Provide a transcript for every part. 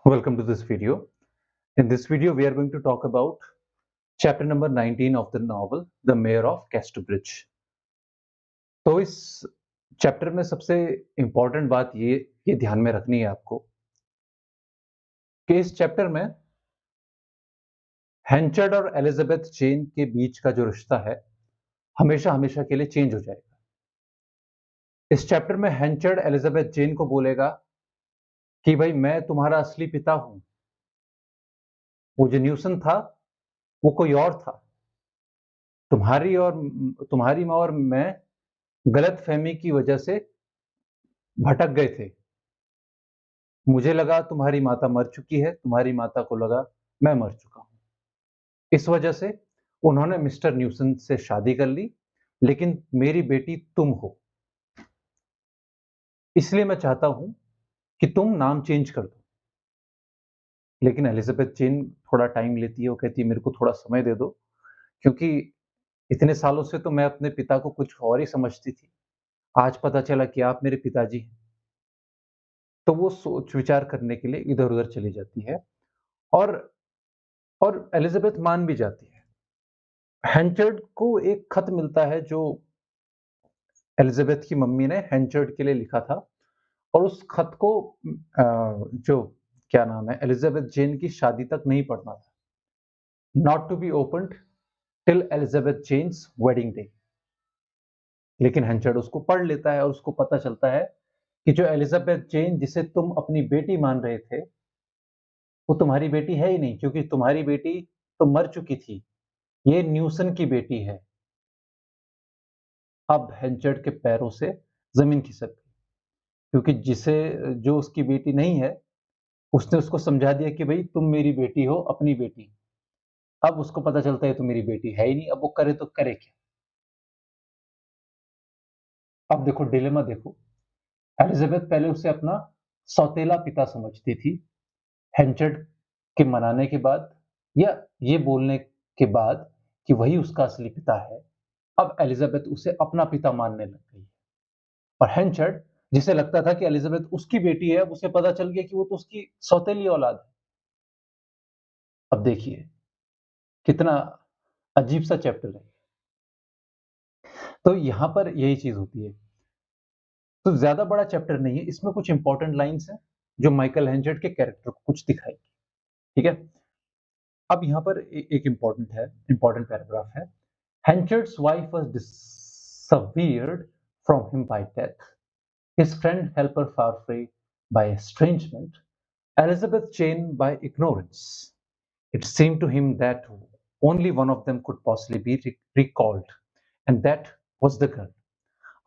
Welcome to this video. In this video, we are going to talk about chapter number 19 of the novel, The Mayor of Casterbridge. तो इस chapter में सबसे important बात ये ध्यान में रखनी है आपको कि इस चैप्टर में हेंचर्ड और एलिजाबेथ जेन के बीच का जो रिश्ता है हमेशा हमेशा के लिए चेंज हो जाएगा। इस चैप्टर में हेंचर्ड एलिजाबेथ जेन को बोलेगा कि भाई मैं तुम्हारा असली पिता हूं, वो जो न्यूसन था वो कोई और था। तुम्हारी माँ और मैं गलतफहमी की वजह से भटक गए थे। मुझे लगा तुम्हारी माता मर चुकी है, तुम्हारी माता को लगा मैं मर चुका हूं। इस वजह से उन्होंने मिस्टर न्यूसन से शादी कर ली, लेकिन मेरी बेटी तुम हो, इसलिए मैं चाहता हूं कि तुम नाम चेंज कर दो। लेकिन एलिजाबेथ जेन थोड़ा टाइम लेती है, वो कहती है मेरे को थोड़ा समय दे दो, क्योंकि इतने सालों से तो मैं अपने पिता को कुछ और ही समझती थी, आज पता चला कि आप मेरे पिताजी हैं। तो वो सोच विचार करने के लिए इधर उधर चली जाती है और एलिजाबेथ मान भी जाती है। हेंचर्ड को एक खत मिलता है जो एलिजाबेथ की मम्मी ने हेंचर्ड के लिए लिखा था, और उस खत को जो क्या नाम है, एलिजाबेथ जेन की शादी तक नहीं पढ़ना था, not to be opened till Elizabeth Jane's wedding day. लेकिन हेंचर्ड उसको पढ़ लेता है और उसको पता चलता है कि जो एलिजाबेथ जेन जिसे तुम अपनी बेटी मान रहे थे, वो तुम्हारी बेटी है ही नहीं, क्योंकि तुम्हारी बेटी तो मर चुकी थी। ये न्यूसन की बेटी है। अब हेंचर्ड के पैरों से जमीन खिसक गई, क्योंकि जो उसकी बेटी नहीं है, उसने उसको समझा दिया कि भाई तुम मेरी बेटी हो, अपनी बेटी। अब उसको पता चलता है तो मेरी बेटी है ही नहीं, अब वो करे तो करे क्या। अब देखो डिलेमा, देखो एलिजाबेथ पहले उसे अपना सौतेला पिता समझती थी। हेंचर्ड के मनाने के बाद या ये बोलने के बाद कि वही उसका असली पिता है, अब एलिजाबेथ उसे अपना पिता मानने लग गई है। और हेंचर्ड, जिसे लगता था कि एलिजाबेथ उसकी बेटी है, अब उसे पता चल गया कि वो तो उसकी सौतेली औलाद है। अब देखिए कितना अजीब सा चैप्टर है। तो यहां पर यही चीज होती है। तो ज्यादा बड़ा चैप्टर नहीं है, इसमें कुछ इंपॉर्टेंट लाइंस हैं जो माइकल हेंचर्ड के कैरेक्टर को कुछ दिखाएगी। ठीक है, अब यहां पर एक इंपॉर्टेंट पैराग्राफ है। Henchard's wife was dissevered from him by death. His friend helped her far free by estrangement, Elizabeth Jane by ignorance. It seemed to him that only one of them could possibly be recalled, and that was the girl.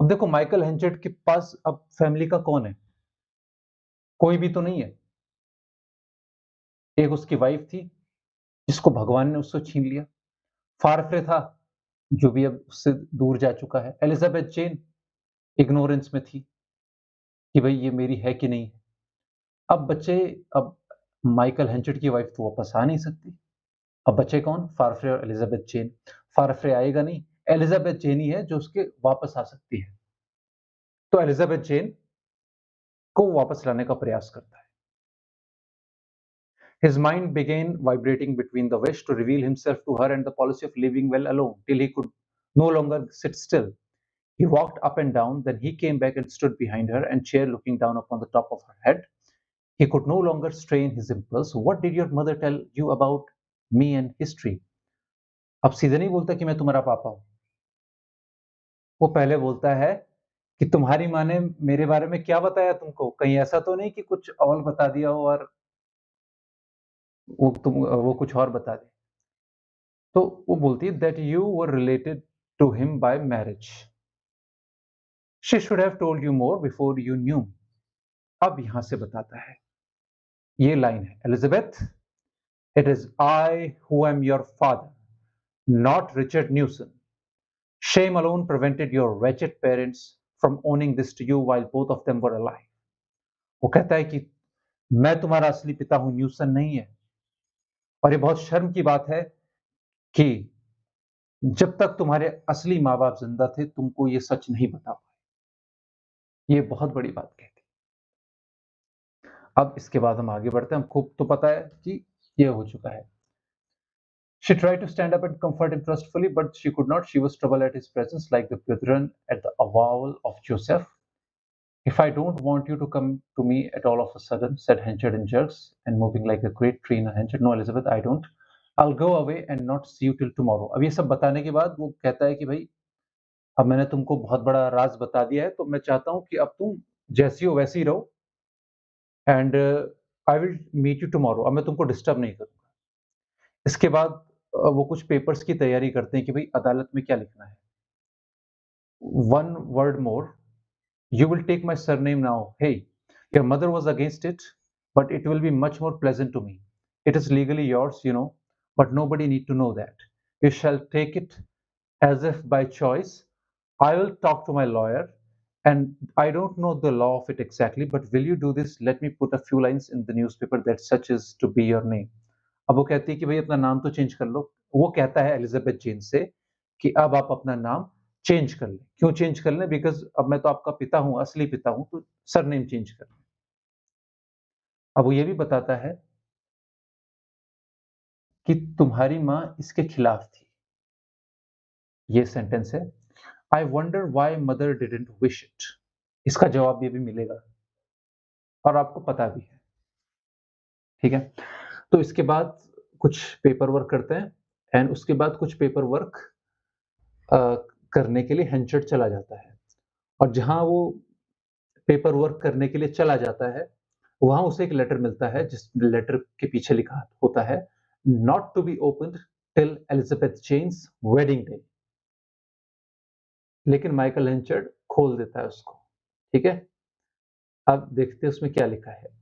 अब देखो Michael हेंचर्ड के पास अब family का कौन है? कोई भी तो नहीं है। एक उसकी वाइफ थी जिसको भगवान ने उससे छीन लिया, फारफ्रे था जो भी अब उससे दूर जा चुका है, एलिजाबेथ जेन इग्नोरेंस में थी कि भाई ये मेरी है कि नहीं है। अब बच्चे, अब माइकल हेंचर्ड की वाइफ तो वापस आ नहीं सकती। अब बचे कौन? फारफ्रे और एलिजाबेथ जेन। फारफ्रे आएगा नहीं, एलिजाबेथ जेन ही है जो उसके वापस आ सकती है। तो एलिजाबेथ जेन को वापस लाने का प्रयास करता है। His mind began vibrating between the wish to reveal himself to her and the policy of living well alone till he could no longer sit still. He walked up and down, then he came back and stood behind her and chair looking down upon the top of her head. He could no longer strain his impulse. What did your mother tell you about me and history? अब सीधे नहीं बोलता कि मैं तुम्हारा पापा हूं, वो पहले बोलता है कि तुम्हारी माँ ने मेरे बारे में क्या बताया तुमको, कहीं ऐसा तो नहीं कि कुछ और बता दिया हो और वो कुछ और बता दे। तो वो बोलती है that you were related to him by marriage, she should have told you more before you knew. अब यहां से बताता है, ये लाइन है, Elizabeth, it is I who am your father, not Richard Newson. Shame alone prevented your wretched parents from owning this to you while both of them were alive. वो कहता है कि मैं तुम्हारा असली पिता हूं, न्यूसन नहीं है। और ये बहुत शर्म की बात है कि जब तक तुम्हारे असली माँ बाप जिंदा थे तुमको ये सच नहीं बता पाए। ये बहुत बड़ी बात कहती। अब इसके बाद हम आगे बढ़ते हैं, हमको तो पता है कि ये हो चुका है। She tried to stand up and comfort him trustfully, but she could not. She was troubled at his presence, like the brethren at the avowal of Joseph. If I don't want you to come to me at all of a sudden, said Henchard in jerks, and moving like a great tree in a Henchard. No, Elizabeth, I don't. I'll go away and not see you till tomorrow. अब ये सब बताने के बाद वो कहता है कि भाई अब मैंने तुमको बहुत बड़ा राज बता दिया है, तो मैं चाहता हूँ कि अब तुम जैसी हो वैसी रहो and I will meet you tomorrow. अब मैं तुमको डिस्टर्ब नहीं करूँगा। इसके बाद वो कुछ पेपर्स की तैयारी करते हैं कि भाई अदालत में क्या लिखना है। One word more, you will take my surname now. Hey, your mother was against it, but it will be much more pleasant to me. It is legally yours, you know, but nobody need to know that. You shall take it as if by choice. I will talk to my lawyer, and I don't know the law of it exactly, but will you do this? Let me put a few lines in the newspaper that such is to be your name. अब वो कहती है कि भाई अपना नाम तो change कर लो। वो कहता है एलिजाबेथ जेन से कि अब आप अपना नाम चेंज कर लें। क्यों चेंज कर लें? बिकॉज़ अब मैं तो आपका पिता हूँ, असली पिता हूँ, तो सरनेम चेंज कर लें। अब वो ये भी बताता है कि तुम्हारी माँ इसके खिलाफ थी। ये सेंटेंस है। I wonder why mother didn't wish it. इसका जवाब ये भी मिलेगा और आपको पता भी है। ठीक है? तो इसके बाद कुछ पेपर वर्क करते हैं एंड उसके बाद कुछ पेपर वर्क अ, करने के लिए हेंचर्ड चला जाता है और जहाँ वो पेपर वर्क करने के लिए चला जाता है, वहाँ उसे एक लेटर मिलता है जिस लेटर के पीछे लिखा होता है not to be opened till Elizabeth Jane's wedding day. लेकिन माइकल हेंचर्ड खोल देता है उसको। ठीक है? अब देखते हैं उसमें क्या लिखा है।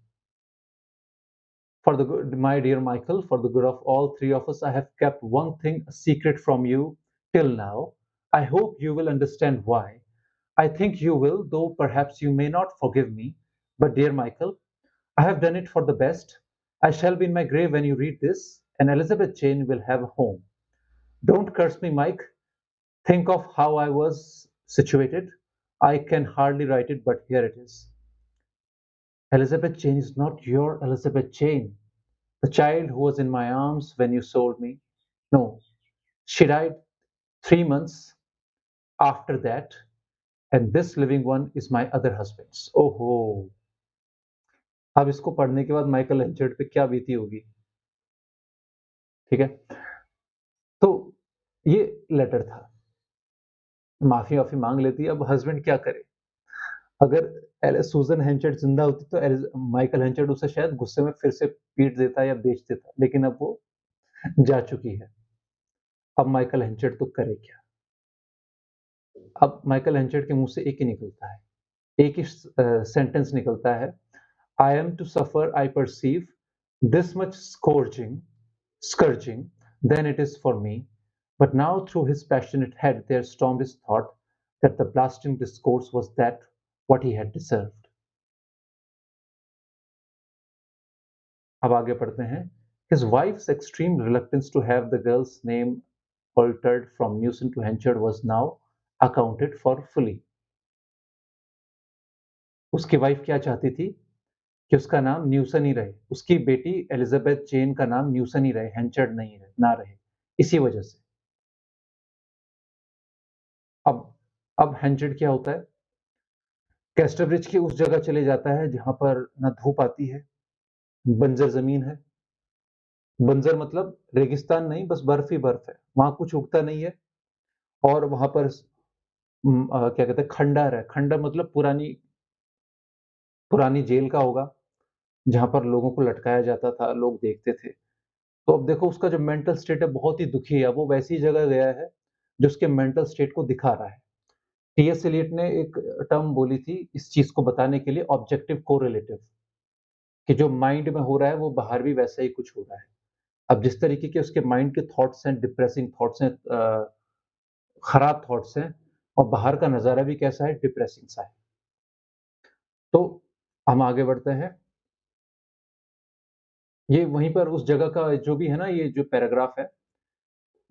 For the good, my dear Michael, for the good of all three of us, I have kept one thing a secret from you till now. I hope you will understand why. I think you will, though perhaps you may not forgive me. But, dear Michael, I have done it for the best. I shall be in my grave when you read this, and Elizabeth Jane will have a home. Don't curse me, Mike. Think of how I was situated. I can hardly write it, but here it is. Elizabeth Jane is not your Elizabeth Jane. The child who was in my arms when you sold me. No, she died 3 months after that, and this living one is my other husband's. ओहो! अब इसको पढ़ने के बाद Michael हेंचर्ड पे क्या बीती होगी? ठीक है? तो ये लेटर था। माफ़ी-वाफ़ी माँग लेती है, अब हस्बैंड क्या करे? अगर सूज़न हेंचर्ड ज़िंदा होती तो माइकल हेंचर्ड उसे शायद गुस्से में फिर से पीट देता या बेच देता, लेकिन अब वो जा चुकी है। अब माइकल हेंचर्ड तो करे क्या? अब माइकल हेंचर्ड के मुँह से एक ही निकलता है, एक ही सेंटेंस निकलता है, I am to suffer, I perceive, this much scourging, than it is for me. But now through his passionate head there stormed his thought that the blasting discourse was that what he had deserved. अब आगे पढ़ते हैं। His wife's extreme reluctance to have the girl's name altered from Newson to Henchard was now accounted for fully. उसकी wife क्या चाहती थी कि उसका नाम न्यूसन ही रहे, उसकी बेटी एलिजाबेथ जेन का नाम न्यूसन ही रहे, हेंचर्ड नहीं रहे, ना रहे, इसी वजह से। अब अब हेंचर्ड क्या होता है? कैस्टरब्रिज की उस जगह चले जाता है जहां पर ना धूप आती है, बंजर जमीन है। बंजर मतलब रेगिस्तान नहीं, बस बर्फ ही बर्फ है, वहां कुछ उगता नहीं है और वहां पर क्या कहते हैं, खंडहर है। खंडहर मतलब पुरानी पुरानी जेल का होगा जहां पर लोगों को लटकाया जाता था, लोग देखते थे। तो अब देखो उसका जो मेंटल स्टेट है बहुत ही दुखी है, वो वैसी जगह गया है जो उसके मेंटल स्टेट को दिखा रहा है। टीएस एलियट ने एक टर्म बोली थी इस चीज को बताने के लिए, ऑब्जेक्टिव कोरिलेटिव, कि जो माइंड में हो रहा है वो बाहर भी वैसा ही कुछ हो रहा है। अब जिस तरीके के उसके माइंड के थॉट्स हैं, डिप्रेसिंग थॉट्स हैं, खराब थॉट्स हैं, और बाहर का नजारा भी कैसा है, डिप्रेसिंग सा है। तो हम आगे बढ़ते हैं। ये वहीं पर उस जगह का जो भी है ना, ये जो पैराग्राफ है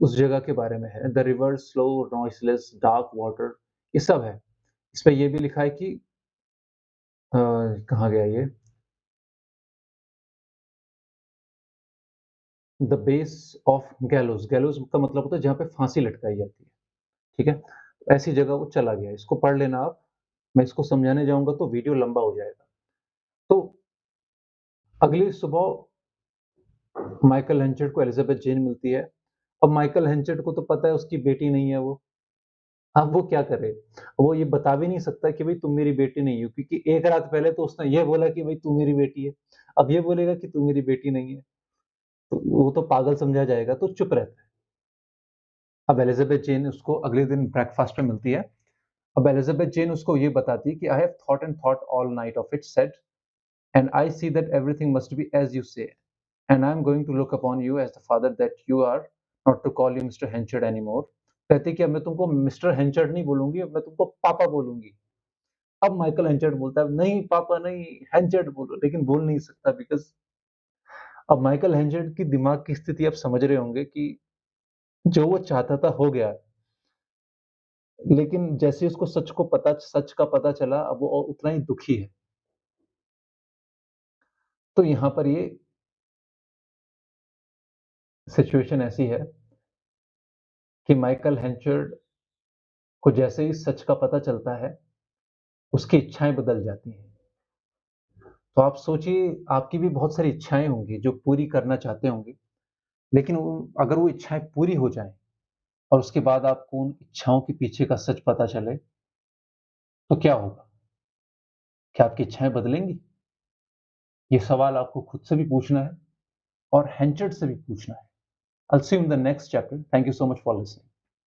उस जगह के बारे में है। The river slow noiseless dark water, ये सब है। इसमें ये भी लिखा है कि कहाँ गया ये? The base of गैलोज। गैलोज का मतलब होता है जहाँ पे फांसी लटकाई जाती है, ठीक है? ऐसी जगह वो चला गया। इसको पढ़ लेना आप। मैं इसको समझाने जाऊँगा तो वीडियो लंबा हो जाएगा। तो अगली सुबह माइकल हेंचर्ड को एलिजाबेथ जेन मिलती है। अब माइकल हेंचर्ड को तो पता है उसकी बेटी नहीं है वो। अब वो क्या करे? वो ये बता भी नहीं सकता कि भई तुम मेरी बेटी नहीं हो, क्योंकि एक रात पहले तो उसने ये बोला कि भई तू मेरी बेटी है। अब ये बोलेगा कि तू मेरी बेटी नहीं है, तो वो तो पागल समझा जाएगा, तो चुप रहता है। अब एलिजाबेथ जेन उसको अगले दिन ब्रेकफास्ट पे मिलती है। अब एलिजाबेथ जेन उसको ये बताती है कि I have thought and thought all night of it said, and I see that everything must be as you say, and I am going to look upon you as the father that you are, not to call you mister Henchard anymore. कहती है कि अब मैं तुमको mister हेंचर्ड नहीं बोलूंगी, अब मैं तुमको पापा बोलूंगी। अब माइकल हेंचर्ड बोलता है नहीं पापा नहीं, हेंचर्ड बोलो, लेकिन बोल नहीं सकता बिकॉज अब माइकल हेंचर्ड की दिमाग की स्थिति आप समझ रहे होंगे कि जो वो चाहता था हो गया, लेकिन जैसे उसको सच का पता चला, अब वो और उतना ही दुखी है। तो यहाँ पर ये सिचुएशन ऐसी है कि माइकल हेंचर्ड को जैसे ही सच का पता चलता है, उसकी इच्छाएं बदल जाती हैं। तो आप सोचिए, आपकी भी बहुत सारी इच्छाएं होंगी जो पूरी करना चाहते होंगे, लेकिन अगर वो इच्छाएं पूरी हो जाएं और उसके बाद आपको उन इच्छाओं के पीछे का सच पता चले, तो क्या होगा? क्या आपकी इच्छाएं बदलेंगी? ये सवाल आपको खुद से भी पूछना है और हेंचर्ड से भी पूछना है। I'll see you in the next chapter. Thank you so much for listening.